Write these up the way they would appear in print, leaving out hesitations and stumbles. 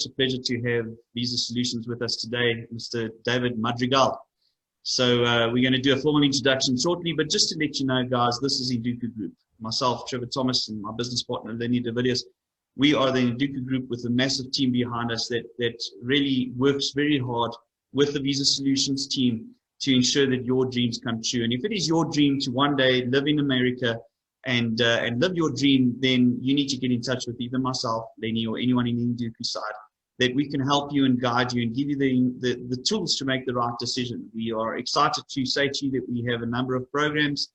such a pleasure to have Visa Solutions with us today, Mr. David Madrigal. So we're going to do a formal introduction shortly, but just to let you know, guys, this is Induku Group. Myself, Trevor Thomas, and my business partner, Lenny Davidius. We are the Induku Group with a massive team behind us that really works very hard with the Visa Solutions team to ensure that your dreams come true. And if it is your dream to one day live in America and live your dream, then you need to get in touch with either myself, Lenny, or anyone in the Induku side, that we can help you and guide you and give you the tools to make the right decision. We are excited to say to you that we have a number of programs,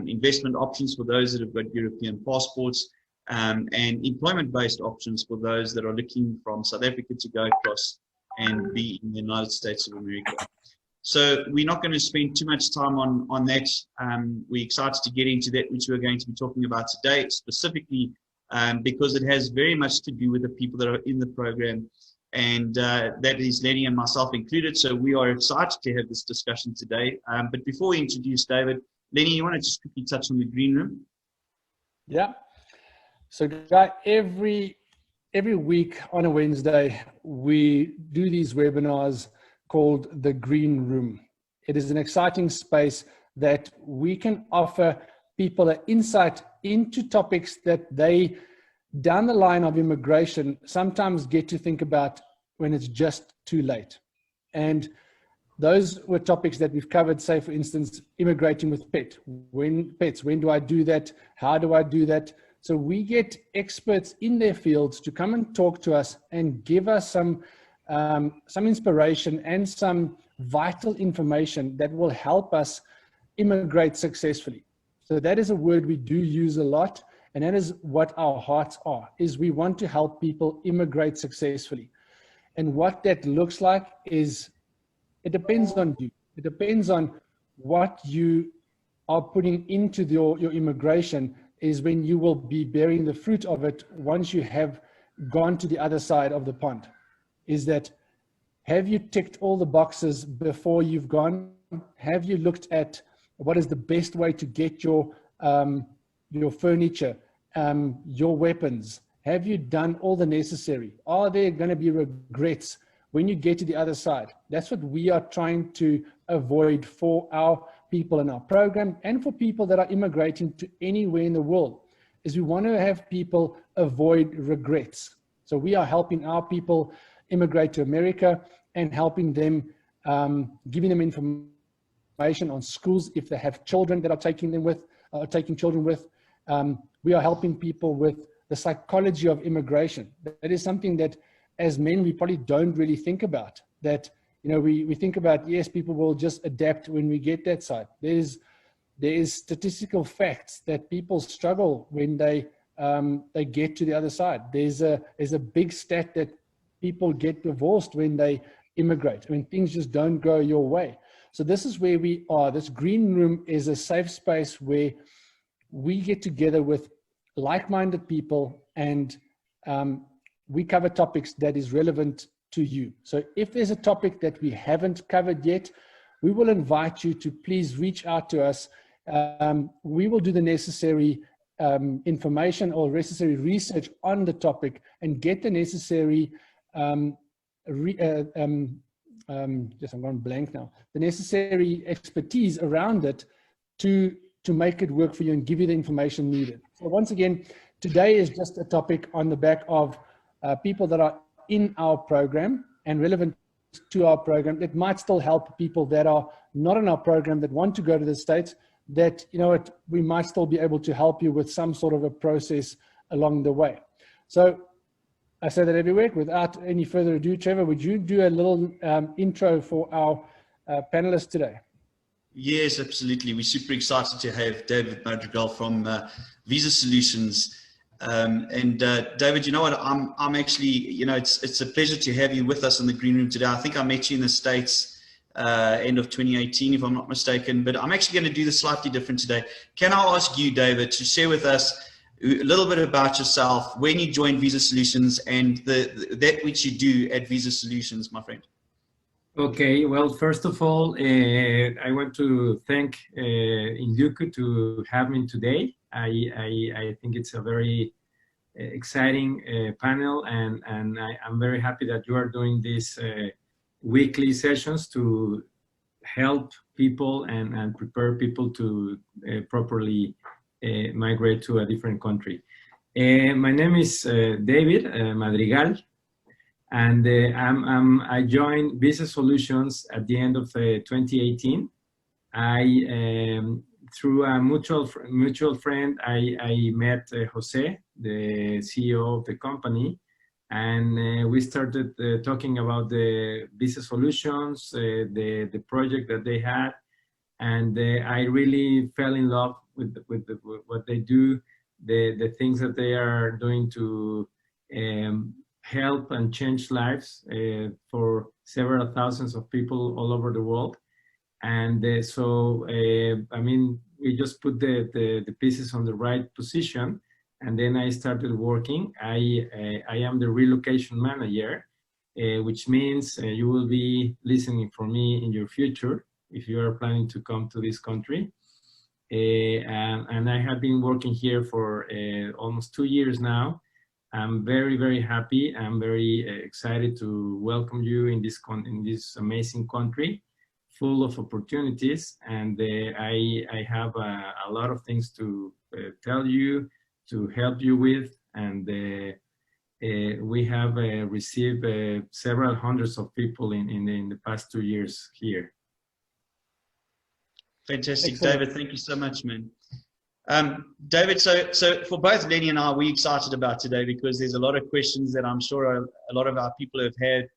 investment options for those that have got European passports, and employment-based options for those that are looking from South Africa to go across and be in the United States of America. So we're not going to spend too much time on that. We're excited to get into that, which we're going to be talking about today, specifically because it has very much to do with the people that are in the program, and that is Lenny and myself included. So we are excited to have this discussion today. But before we introduce David, Lenny, you want to just quickly touch on the green room? Yeah. So Guy, every week on a Wednesday, we do these webinars called the Green Room. It is an exciting space that we can offer people an insight into topics that they, down the line of immigration, sometimes get to think about when it's just too late. And those were topics that we've covered, say, for instance, immigrating with pets. When do I do that? How do I do that? So we get experts in their fields to come and talk to us and give us some inspiration and some vital information that will help us immigrate successfully. So that is a word we do use a lot, and that is what our hearts are, is we want to help people immigrate successfully. And what that looks like is, it depends on you. It depends on what you are putting into your immigration, is when you will be bearing the fruit of it once you have gone to the other side of the pond. Is that, have you ticked all the boxes before you've gone? Have you looked at what is the best way to get your furniture, your weapons? Have you done all the necessary? Are there going to be regrets when you get to the other side? That's what we are trying to avoid for our people in our program and for people that are immigrating to anywhere in the world, is we want to have people avoid regrets. So we are helping our people immigrate to America and helping them, giving them information on schools if they have children that are taking children with. We are helping people with the psychology of immigration. That is something that as men, we probably don't really think about. That, you know, we think about, yes, people will just adapt when we get that side. There is statistical facts that people struggle when they get to the other side. There's a big stat that people get divorced when they immigrate. I mean, things just don't go your way. So this is where we are. This green room is a safe space where we get together with like-minded people, and we cover topics that is relevant to you. So if there's a topic that we haven't covered yet, we will invite you to please reach out to us. We will do the necessary information or necessary research on the topic and get the necessary I'm going blank now. The necessary expertise around it to make it work for you and give you the information needed. So once again, today is just a topic on the back of people that are in our program and relevant to our program. It might still help people that are not in our program that want to go to the States, that, you know, we might still be able to help you with some sort of a process along the way. So I say that every week. Without any further ado, Trevor, would you do a little intro for our panelists today? Yes, absolutely. We're super excited to have David Madrigal from Visa Solutions. David, you know what? I'm actually, you know, it's a pleasure to have you with us in the green room today. I think I met you in the States end of 2018, if I'm not mistaken. But I'm actually going to do this slightly different today. Can I ask you, David, to share with us a little bit about yourself, when you joined Visa Solutions, and that which you do at Visa Solutions, my friend? Okay, well, first of all, I want to thank Induku to have me today. I think it's a very exciting panel, and I'm very happy that you are doing these weekly sessions to help people and prepare people to properly migrate to a different country. My name is David Madrigal, and I joined Visa Solutions at the end of 2018. Through a mutual friend, I met Jose, the CEO of the company, and we started talking about the Visa Solutions, the project that they had, and I really fell in love with what they do, the things that they are doing to help and change lives for several thousands of people all over the world. And so, I mean, we just put the pieces on the right position, and then I started working. I am the relocation manager, which means you will be listening for me in your future if you are planning to come to this country. And I have been working here for almost 2 years now. I'm very, very happy. I'm very excited to welcome you in this amazing country, full of opportunities, and I have a lot of things to tell you, to help you with, and we have received several hundreds of people in the past 2 years here. Fantastic. Excellent. David, thank you so much, man. David, so for both Lenny and I, we're excited about today because there's a lot of questions that I'm sure a lot of our people have had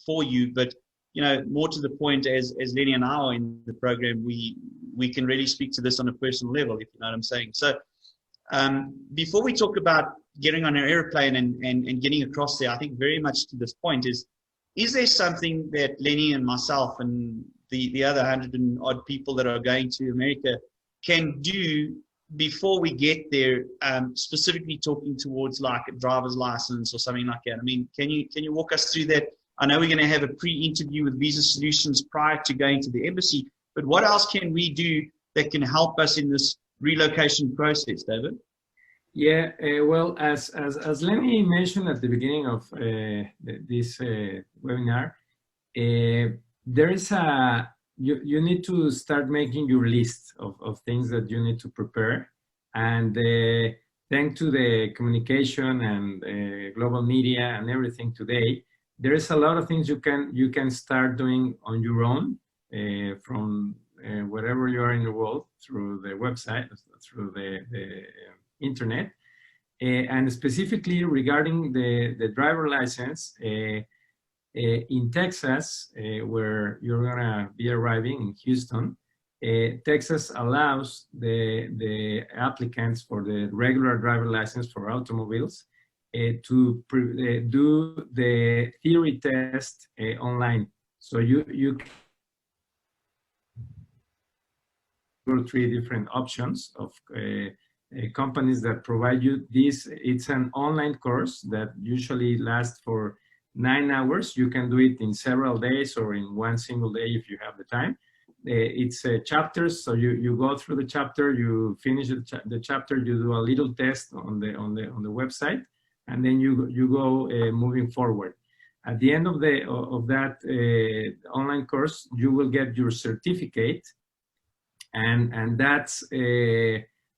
for you, but you know, more to the point, as Lenny and I are in the program, we can really speak to this on a personal level, if you know what I'm saying. So before we talk about getting on an airplane and getting across there, I think very much to this point is there something that Lenny and myself and the other 100 and odd people that are going to America can do before we get there, specifically talking towards like a driver's license or something like that? I mean, can you walk us through that? I know we're going to have a pre-interview with Visa Solutions prior to going to the embassy, but what else can we do that can help us in this relocation process, David? Yeah, well, as Lenny mentioned at the beginning of this webinar, there is you need to start making your list of things that you need to prepare, and thanks to the communication and global media and everything today, there is a lot of things you can start doing on your own from wherever you are in the world, through the website, through the internet, and specifically regarding the driver license in Texas, where you're gonna be arriving in Houston. Texas allows the applicants for the regular driver license for automobiles to do the theory test online. So you go 3 different options of companies that provide you this. It's an online course that usually lasts for 9 hours. You can do it in several days or in one single day if you have the time. It's chapters, so you go through the chapter, you finish the chapter, you do a little test on the website, and then you go moving forward. At the end of that online course, you will get your certificate, and that's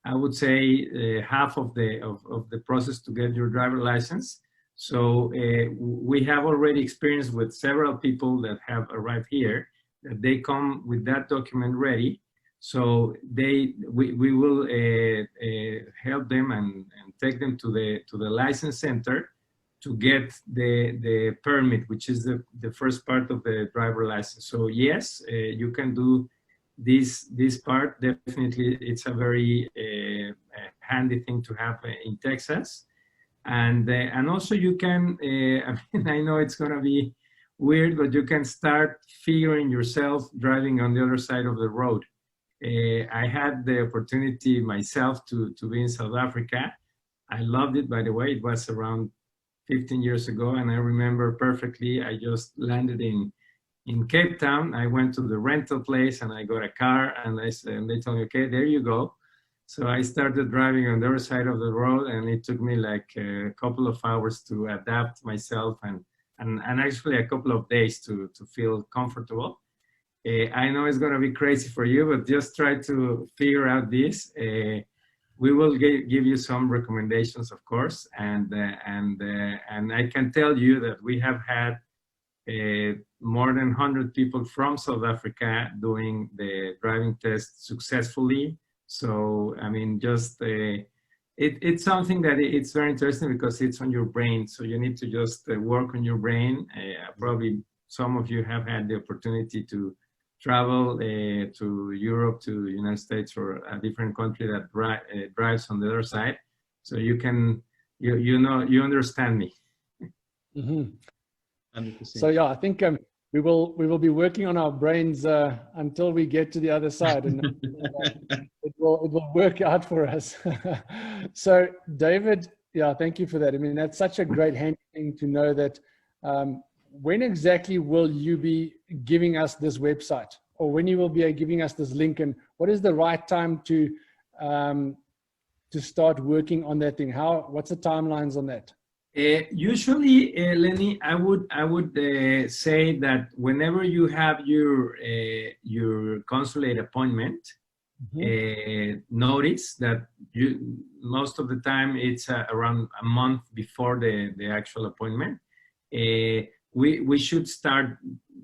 I would say half of the process to get your driver license. So we have already experienced with several people that have arrived here that they come with that document ready. So we will help them and take them to the license center to get the permit, which is the first part of the driver license. So yes, you can do this part. Definitely, it's a very handy thing to have in Texas. And also you can, I mean, I know it's gonna be weird, but you can start figuring yourself driving on the other side of the road. I had the opportunity myself to be in South Africa. I loved it, by the way. It was around 15 years ago, and I remember perfectly. I just landed in Cape Town. I went to the rental place and I got a car, and they told me, okay, there you go. So I started driving on the other side of the road, and it took me like a couple of hours to adapt myself, and actually a couple of days to feel comfortable. I know it's going to be crazy for you, but just try to figure out this. We will give you some recommendations, of course, and I can tell you that we have had more than 100 people from South Africa doing the driving test successfully. So, I mean, just it's something that it's very interesting because it's on your brain. So you need to just work on your brain. Probably some of you have had the opportunity to travel to Europe, to the United States, or a different country that drives on the other side. So you can, you understand me. Mm-hmm. 100%. So yeah, I think we will be working on our brains until we get to the other side, and it will work out for us. So David, yeah, thank you for that. I mean, that's such a great handy thing to know that. When exactly will you be giving us this website, or when you will be giving us this link, and what is the right time to start working on that thing? What's the timelines on that? Usually, Lenny, I would say that whenever you have your consulate appointment, notice that most of the time it's around a month before the actual appointment. We should start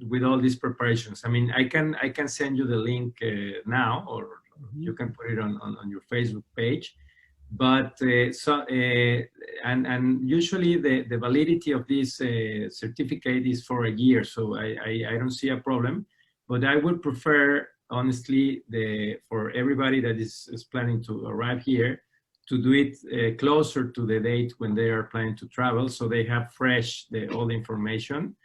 with all these preparations. I mean, I can send you the link now, or you can put it on your Facebook page. But and usually the validity of this certificate is for a year, so I don't see a problem. But I would prefer, honestly, for everybody that is planning to arrive here, to do it closer to the date when they are planning to travel, so they have fresh all the information.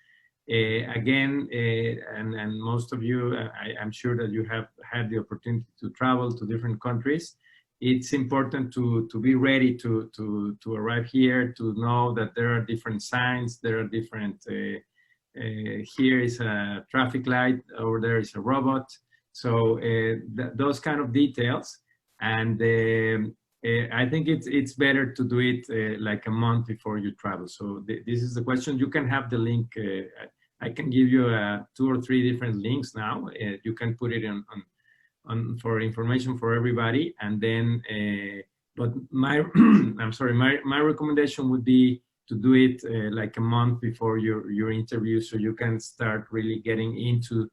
Again, and most of you, I'm sure that you have had the opportunity to travel to different countries. It's important to be ready to arrive here, to know that there are different signs, there are different, here is a traffic light, over there is a robot. So those kind of details. And I think it's better to do it like a month before you travel. So this is the question. You can have the link. I can give you 2 or 3 different links now. You can put it on for information for everybody. And then, but I'm sorry, my recommendation would be to do it like a month before your interview, so you can start really getting into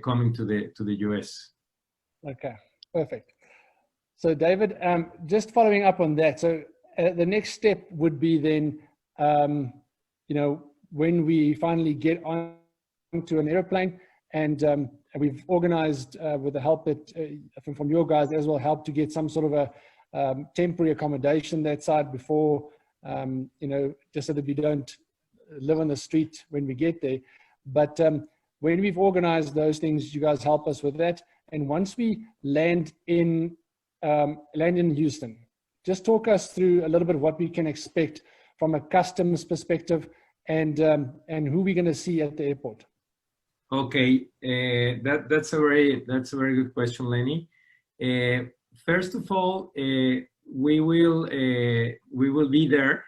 coming to the US. Okay, perfect. So David, just following up on that, so the next step would be then, when we finally get onto an airplane, and we've organized with the help from your guys as well, help to get some sort of a temporary accommodation that side before, just so that we don't live on the street when we get there. But when we've organized those things, you guys help us with that. And once we land in Houston, just talk us through a little bit what we can expect from a customs perspective, and who we're going to see at the airport. Okay, that's a very good question, Lenny. First of all, we will be there.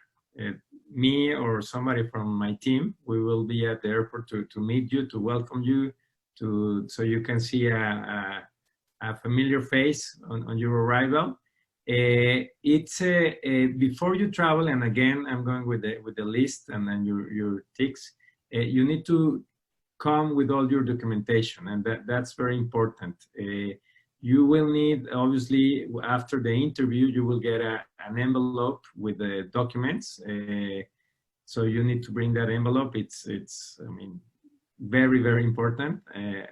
Me or somebody from my team, we will be at the airport to meet you, to welcome you, so you can see a familiar face on your arrival. It's before you travel, and again, I'm going with the list and then your ticks. You need to come with all your documentation, and that's very important. You will need, obviously, after the interview, you will get an envelope with the documents. So you need to bring that envelope. It's I mean, very, very important.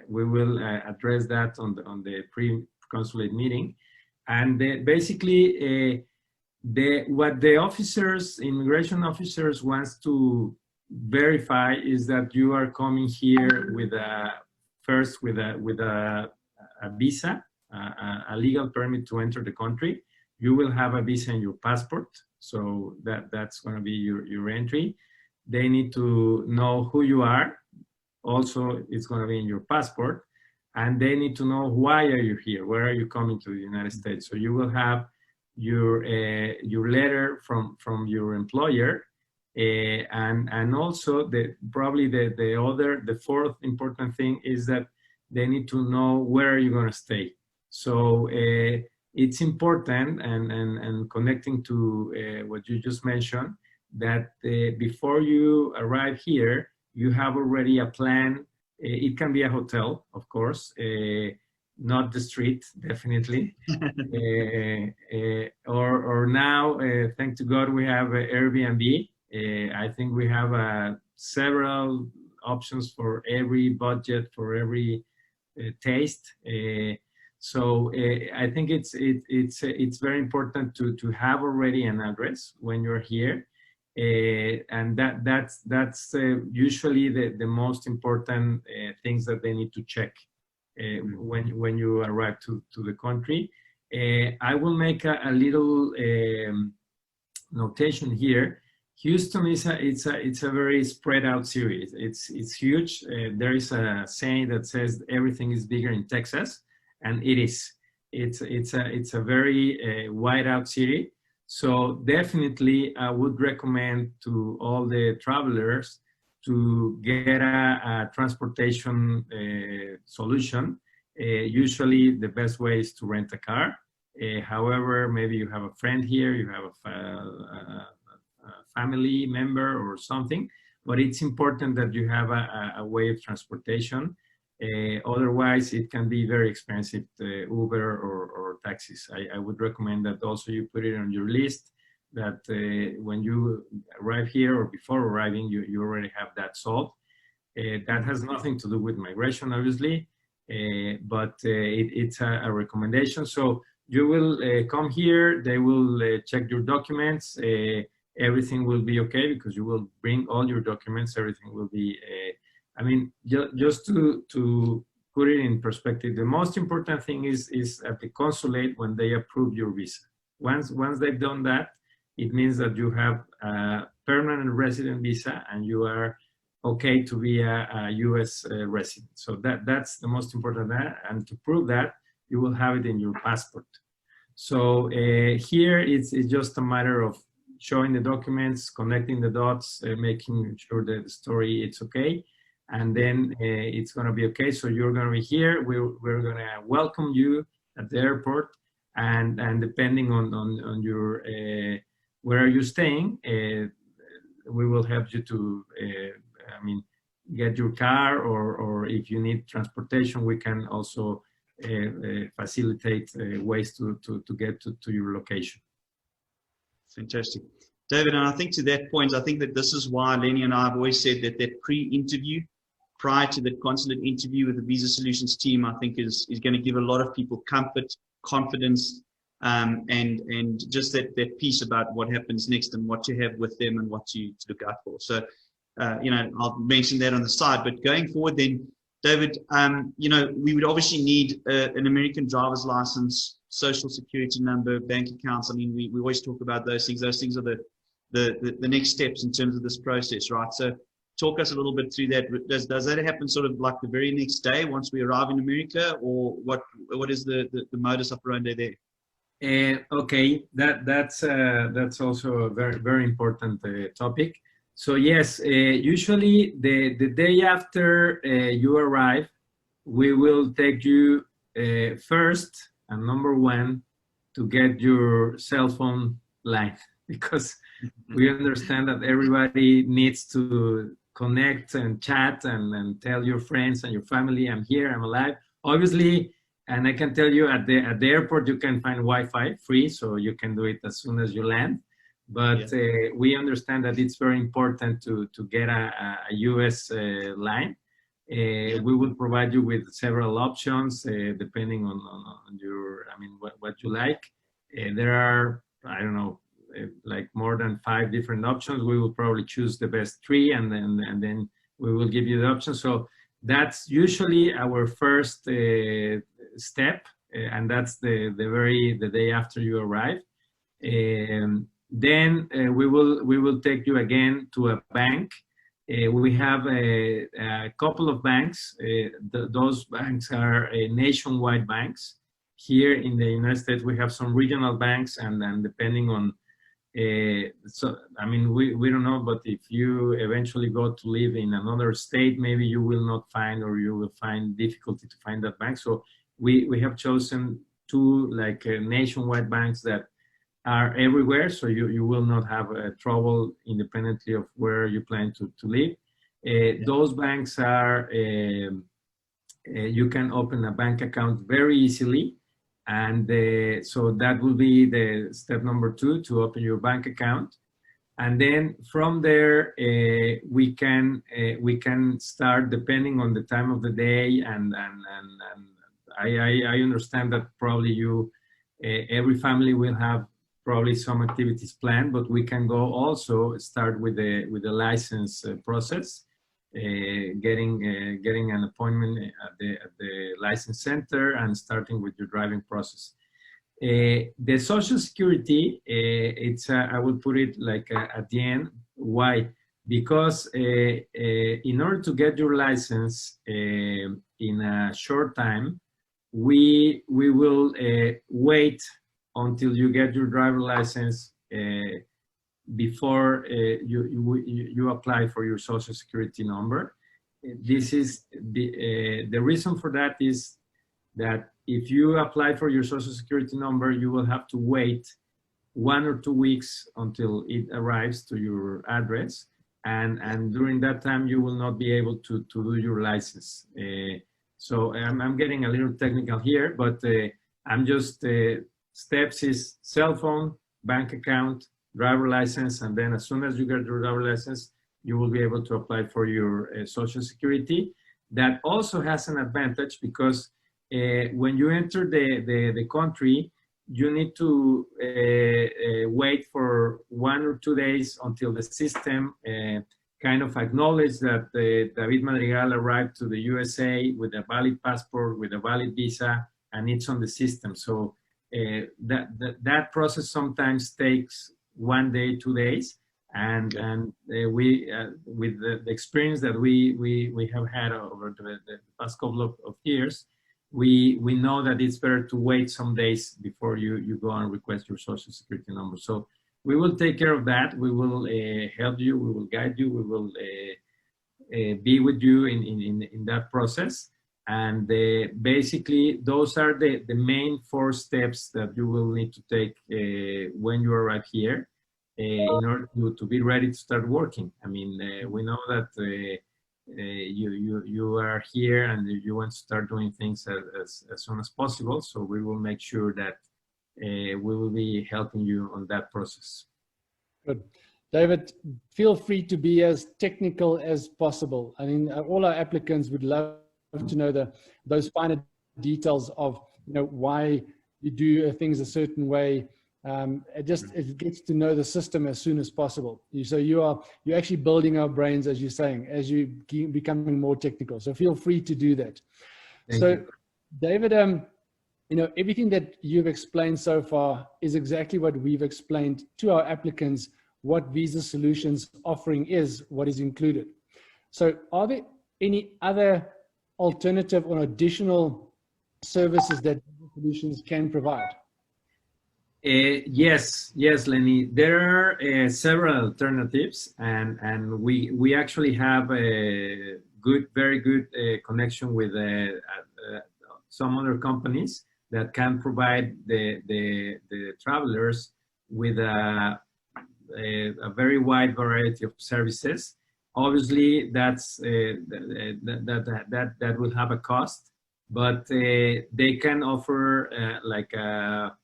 We will address that on the pre-consulate meeting. And basically, what the immigration officers wants to verify is that you are coming here with a visa, a legal permit to enter the country. You will have a visa in your passport, so that's going to be your entry. They need to know who you are. Also, it's going to be in your passport. and they need to know why are you here, where are you coming to the United States. So you will have your letter from your employer, and also the fourth important thing is that they need to know where you're going to stay. So it's important, and connecting to what you just mentioned, that before you arrive here, you have already a plan. It can be a hotel, of course, not the street, definitely. Or now, thank to God, we have Airbnb. I think we have several options for every budget, for every taste. So I think it's very important to have already an address when you're here, and that's usually the most important things that they need to check when you arrive to the country. I will make a little notation here. Houston it's a very spread out city. It's huge. There is a saying that says everything is bigger in Texas, and it is. It's a very wide out city. So definitely, I would recommend to all the travelers to get a transportation solution. Usually, the best way is to rent a car. However, maybe you have a friend here, you have a family member or something, but it's important that you have a way of transportation. Otherwise, it can be very expensive, Uber or taxis. I would recommend that also you put it on your list, that when you arrive here or before arriving, you already have that solved. That has nothing to do with migration, obviously, but it's a recommendation. So you will come here, they will check your documents, everything will be okay because you will bring all your documents, everything will be I mean, just to put it in perspective, the most important thing is at the consulate when they approve your visa. Once they've done that, it means that you have a permanent resident visa and you are okay to be a U.S. resident. So that's the most important. And to prove that, you will have it in your passport. So here it's just a matter of showing the documents, connecting the dots, making sure that the story it's okay. And then it's going to be okay. So you're going to be here. We're going to welcome you at the airport, and depending on your where are you staying, we will help you to get your car, or if you need transportation, we can also facilitate ways to get to your location. Fantastic. David, and I think to that point, I think that this is why Lenny and I have always said that pre-interview, prior to the consulate interview with the Visa Solutions team, I think is going to give a lot of people comfort, confidence, and just that piece about what happens next and what you have with them and what to look out for. So, I'll mention that on the side. But going forward then, David, we would obviously need an American driver's license, social security number, bank accounts. I mean, we always talk about those things. Those things are the next steps in terms of this process, right? So talk us a little bit through that. Does that happen sort of like the very next day once we arrive in America, or what is the modus operandi there? Okay, that's also a very, very important topic. So yes, usually the day after you arrive, we will take you first and number one to get your cell phone line, because we understand that everybody needs to connect and chat and tell your friends and your family, I'm here, I'm alive. Obviously, and I can tell you at the airport you can find Wi-Fi free, so you can do it as soon as you land. But we understand that it's very important to get a US line. We will provide you with several options depending on your, what you like. There are, I don't know, like more than 5 different options. We will probably choose the best 3, and then we will give you the option. So that's usually our first step, and that's the day after you arrive. Then we will take you again to a bank. We have a couple of banks. Those banks are nationwide banks. Here in the United States, we have some regional banks, and then depending on, so I mean, we don't know, but if you eventually go to live in another state, maybe you will not find, or you will find difficulty to find that bank. So we have chosen two like nationwide banks that are everywhere, so you will not have trouble independently of where you plan to live. Those banks are, you can open a bank account very easily, and so that will be the step number 2, to open your bank account. And then from there, we can start depending on the time of the day, and I understand that probably you, every family will have probably some activities planned, but we can go also start with the license process, getting an appointment at the license center and starting with your driving process. The Social Security, it's I will put it like at the end. Why? Because in order to get your license in a short time, we will wait until you get your driver license before you apply for your Social Security number. This is the reason for that is that if you apply for your Social Security number, you will have to wait 1 or 2 weeks until it arrives to your address, and during that time you will not be able to do your license. So I'm getting a little technical here, but I'm just steps is cell phone, bank account, driver license, and then as soon as you get your driver license, you will be able to apply for your Social Security. That also has an advantage because when you enter the country, you need to wait for 1 or 2 days until the system kind of acknowledge that David Madrigal arrived to the USA with a valid passport, with a valid visa, and it's on the system. So that process sometimes takes 1 day, 2 days, and we with the experience that we have had over the past couple of years, we know that it's better to wait some days before you go and request your Social Security number. So we will take care of that. We will help you. We will guide you. We will be with you in that process. And basically, those are the main 4 steps that you will need to take when you arrive here in order to be ready to start working. I mean, we know that you are here and you want to start doing things as soon as possible. So we will make sure that we will be helping you on that process. Good. David, feel free to be as technical as possible. I mean, all our applicants would love to know those finer details of, you know, why you do things a certain way. It gets to know the system as soon as possible. So you're actually building our brains, as you're saying, as you becoming more technical. So feel free to do that. Thank you. David, you know, everything that you've explained so far is exactly what we've explained to our applicants, what Visa Solutions offering is, what is included. So are there any other alternative or additional services that Visa Solutions can provide? Yes, Lenny. There are several alternatives, and we actually have a very good connection with some other companies that can provide the travelers with a very wide variety of services. Obviously, that will have a cost, but they can offer like a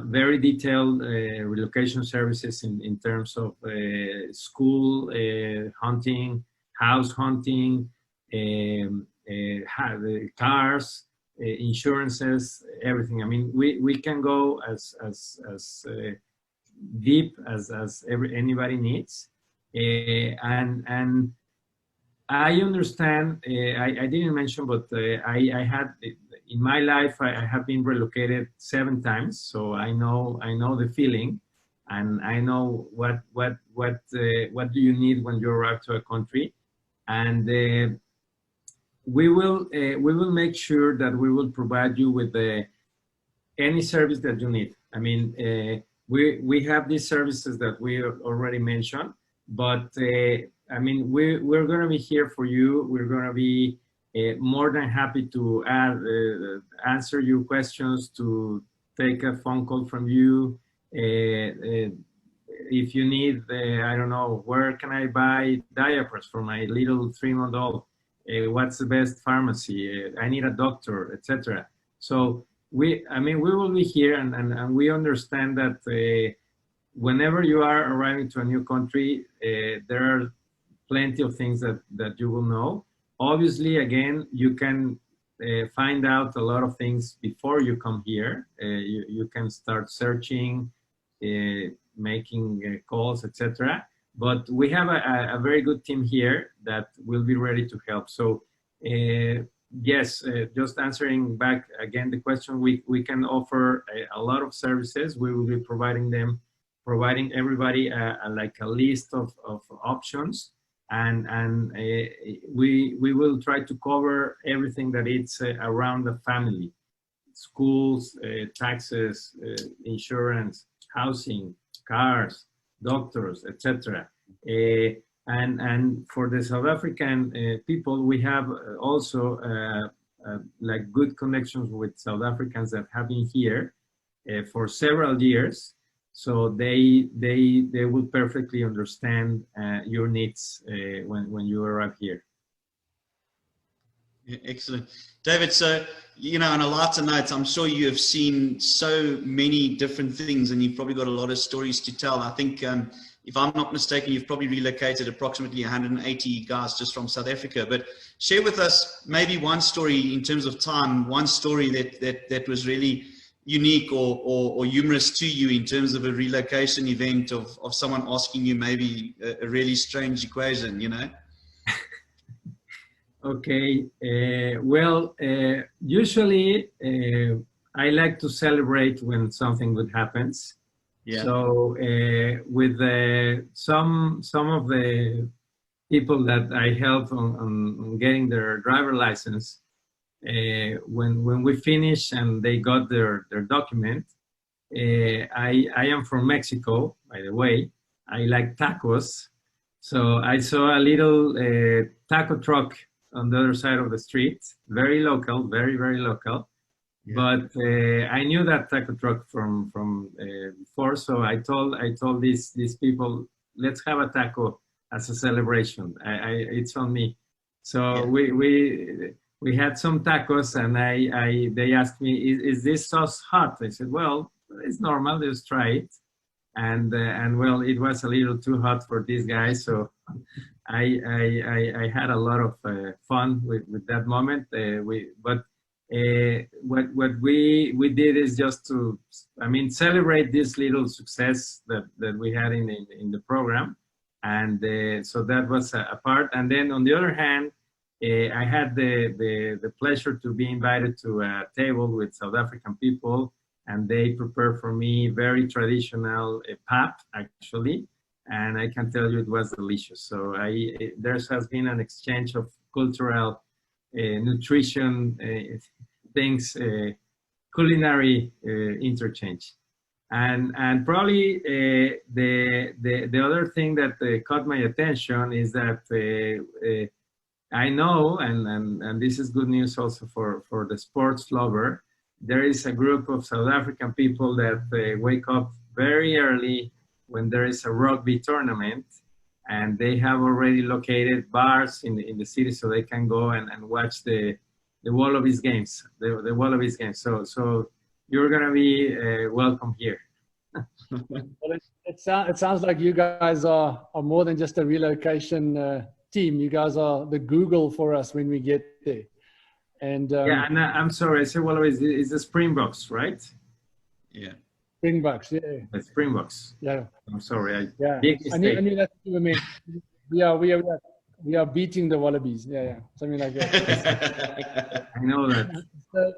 very detailed relocation services in terms of school hunting, house hunting, cars, insurances, everything. I mean, we can go as deep as anybody needs, and I understand. I didn't mention, but I had in my life I have been relocated 7 times, so I know the feeling. and I know what do you need when you arrive to a country, and we will make sure that we will provide you with any service that you need. I mean, we have these services that we already mentioned, but I mean, we're going to be here for you. We're going to be more than happy to answer your questions, to take a phone call from you. If you need, I don't know, where can I buy diapers for my little 3-month-old? What's the best pharmacy? I need a doctor, etc. So I mean, we will be here, and we understand that whenever you are arriving to a new country, there are plenty of things that you will know. Obviously, again, you can find out a lot of things before you come here. You can start searching, making calls, etc. But we have a very good team here that will be ready to help. So yes, just answering back again the question, we can offer a lot of services. We will be providing everybody like a list of options, and we will try to cover everything that it's around the family: schools, taxes, insurance, housing, cars, doctors, etc. And for the South African people, we have also like good connections with South Africans that have been here for several years. So they will perfectly understand your needs when you arrive here. Yeah, excellent. David, so, you know, on a lighter note, I'm sure you have seen so many different things, and you've probably got a lot of stories to tell. I think, if I'm not mistaken, you've probably relocated approximately 180 guys just from South Africa. But share with us maybe one story in terms of time, one story that was really unique or humorous to you in terms of a relocation event of someone asking you maybe a really strange equation, you know? Okay, well, usually I like to celebrate when something good happens. Yeah. So with some of the people that I helped on getting their driver license, when we finished and they got their document, I am from Mexico, by the way. I like tacos. So I saw a little taco truck on the other side of the street, very local, very, very local. Yeah. But I knew that taco truck from before, so I told these people, let's have a taco as a celebration. It's on me. So yeah. we had some tacos, and they asked me, is this sauce hot? I said, well, it's normal, just try it. And well, it was a little too hot for these guys, so I had a lot of fun with that moment. What we did is just to, I mean, celebrate this little success that we had in the program, and so that was a part. And then on the other hand, I had the pleasure to be invited to a table with South African people, and they prepared for me very traditional pap, actually, and I can tell you it was delicious. So there has been an exchange of cultural nutrition things, culinary interchange, and probably the other thing that caught my attention is that I know, and this is good news also for the sports lover. There is a group of South African people that wake up very early when there is a rugby tournament, and they have already located bars in the city so they can go and watch the Wallabies games, the Wallabies games. So you're gonna be welcome here. Well, it sounds like you guys are more than just a relocation team. You guys are the Google for us when we get there. And yeah, and I'm sorry, I said Wallabies is the Springboks, right? Yeah. Springboks, yeah. The Springboks. Yeah. I'm sorry. I knew that's what you meant. We are beating the Wallabies. Yeah, something like that. I know that. So,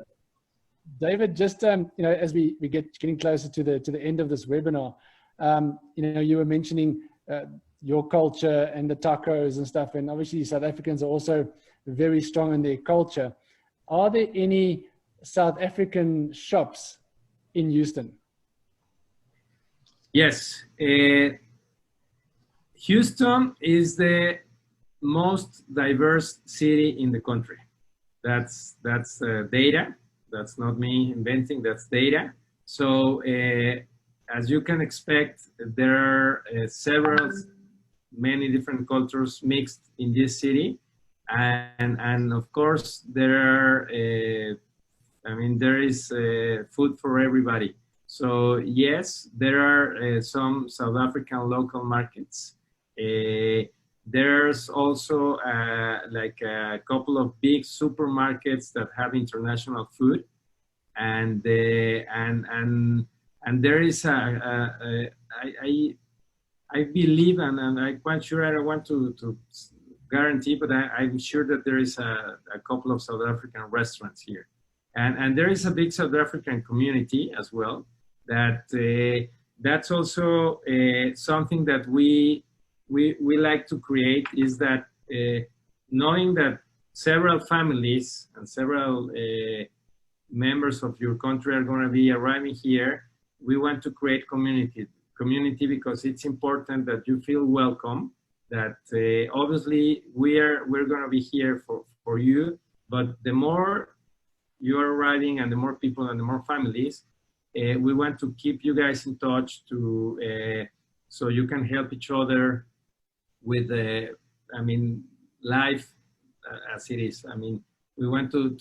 David, just you know, as we getting closer to the end of this webinar, You were mentioning your culture and the tacos and stuff, and obviously South Africans are also very strong in their culture. Are there any South African shops in Houston? Yes. Houston is the most diverse city in the country. That's data. That's not me inventing, that's data. So as you can expect, there are many different cultures mixed in this city. And of course, there is food for everybody. So yes, there are some South African local markets. There's also like a couple of big supermarkets that have international food, and there is I believe, and I'm quite sure, I don't want to guarantee, but I'm sure that there is a couple of South African restaurants here, and there is a big South African community as well. That's also something that we like to create, is that knowing that several families and several members of your country are going to be arriving here, we want to create community because it's important that you feel welcome, that obviously we're going to be here for you, but the more you are arriving and the more people and the more families, we want to keep you guys in touch so you can help each other with life as it is. We want to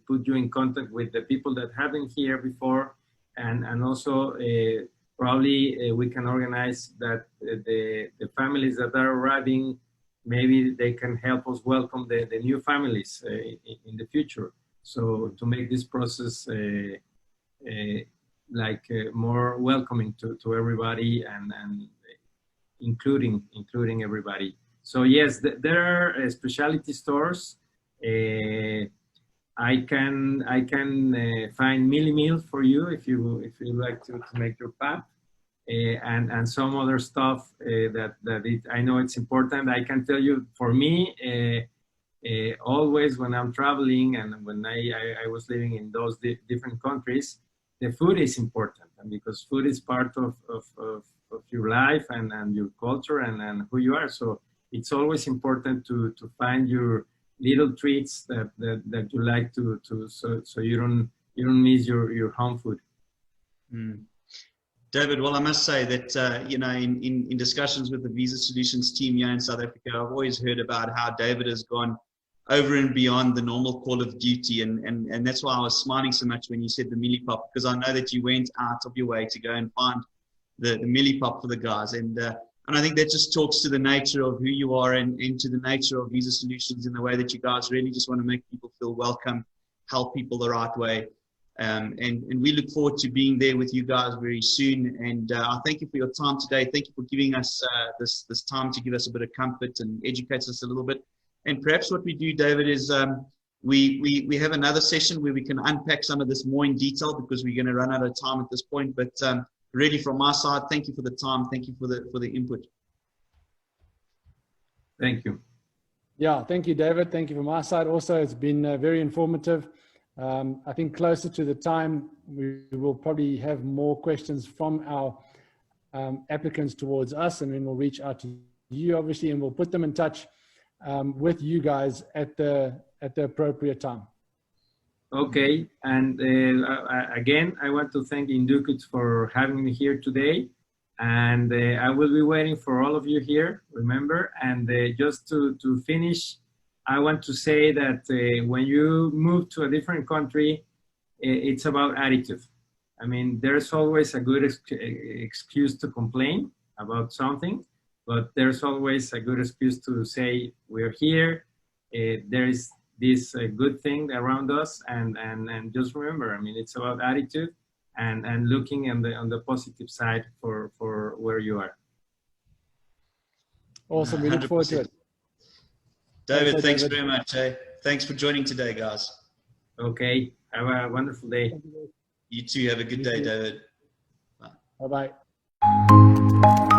put you in contact with the people that have been here before, and also probably we can organize that the families that are arriving, more they can help us welcome the new families in the future. So to make this process more welcoming to everybody and including everybody. So yes, there are specialty stores. I can find Millie Meal for you if you like to make your pap, and some other stuff I know it's important. I can tell you, for me, always when I'm traveling and when I was living in those different countries, the food is important, and because food is part of your life and your culture and who you are. So it's always important to find your little treats that you like so you don't miss your home food. David, well, I must say that in discussions with the Visa Solutions team here in South Africa, I've always heard about how David has gone over and beyond the normal call of duty, and that's why I was smiling so much when you said the mealie pop, because I know that you went out of your way to go and find the mealie pop for the guys, and I think that just talks to the nature of who you are and to the nature of Visa Solutions, in the way that you guys really just want to make people feel welcome, help people the right way. And we look forward to being there with you guys very soon. And I thank you for your time today. Thank you for giving us this time to give us a bit of comfort and educate us a little bit. And perhaps what we do, David, is we have another session where we can unpack some of this more in detail, because we're going to run out of time at this point. But really, from my side, thank you for the time. Thank you for the input. Thank you. Yeah, thank you, David. Thank you from my side. Also, it's been very informative. I think closer to the time, we will probably have more questions from our applicants towards us, and then we'll reach out to you, obviously, and we'll put them in touch with you guys at the appropriate time. Okay, and again, I want to thank Inducut for having me here today, and I will be waiting for all of you here, remember. And just to finish, I want to say that when you move to a different country, it's about attitude. There's always a good excuse to complain about something, but there's always a good excuse to say, we're here, there is this good thing around us, and just remember, it's about attitude and looking on the positive side for where you are. Awesome, we look forward to it. David, thanks very much. Thanks for joining today, guys. Okay, have a wonderful day. You too, have a good day, David. Bye-bye. you.